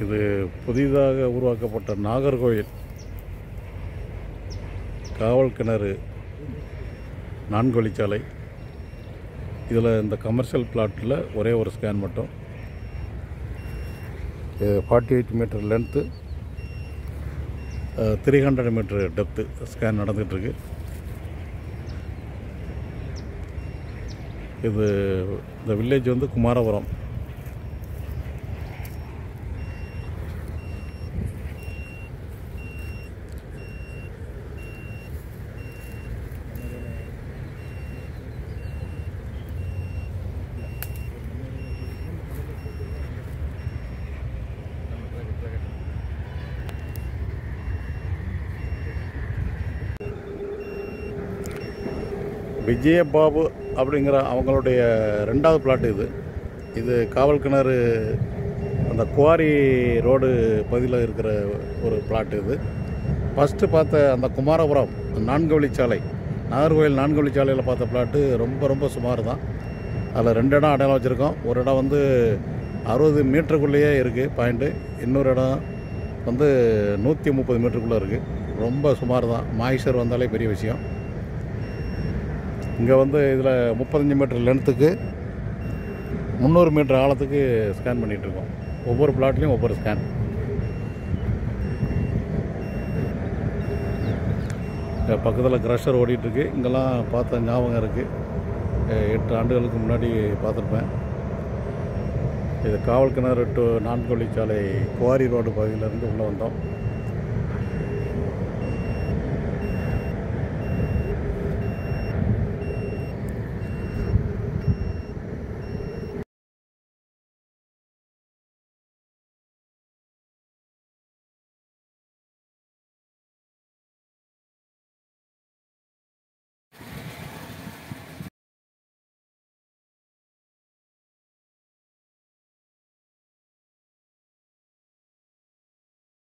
இது புதிதாக உருவாக்கப்பட்ட நாகர்கோவில் காவல் கிணறு 4 வழிச்சாலை. இதில் இந்த கமர்ஷியல் பிளாட்டில் ஒரே ஒரு ஸ்கேன் மட்டும். 48 metre length, 300 metre depth scan நடந்துகிட்ருக்கு. இது இந்த வில்லேஜ் வந்து குமாரபுரம். விஜயபாபு அப்படிங்கிற அவங்களுடைய 2வது பிளாட் இது. இது காவல் கிணறு அந்த குவாரி ரோடு பகுதியில் இருக்கிற ஒரு பிளாட் இது. ஃபஸ்ட்டு பார்த்த அந்த குமாரபுரம் 4 வழிச்சாலை, நாகர்கோவில் 4 வழிச்சாலையில் பார்த்த பிளாட்டு ரொம்ப சுமார் தான். அதில் 2 இடம் அடையாளம் வச்சுருக்கோம். ஒரு இடம் வந்து 60 மீட்டருக்குள்ளேயே இருக்குது பாயிண்ட்டு, இன்னொரு இடம் வந்து 130 மீட்டருக்குள்ளே இருக்குது. ரொம்ப சுமார் தான். மாய்ச்சர் வந்தாலே பெரிய விஷயம். இங்கே வந்து இதில் 35 மீட்டர் லென்த்துக்கு 300 மீட்டர் ஆழத்துக்கு ஸ்கேன் பண்ணிகிட்ருக்கோம். ஒவ்வொரு பிளாட்லேயும் ஒவ்வொரு ஸ்கேன். பக்கத்தில் க்ரஷர் ஓடிட்டுருக்கு. இங்கெல்லாம் பார்த்த ஞாபகம் இருக்குது. 8 ஆண்டுகளுக்கு முன்னாடி பார்த்துருப்பேன். இது காவல் கிணறு டு 4 வழிச்சாலை குவாரி ரோடு பகுதியிலேருந்து உள்ளே வந்தோம்.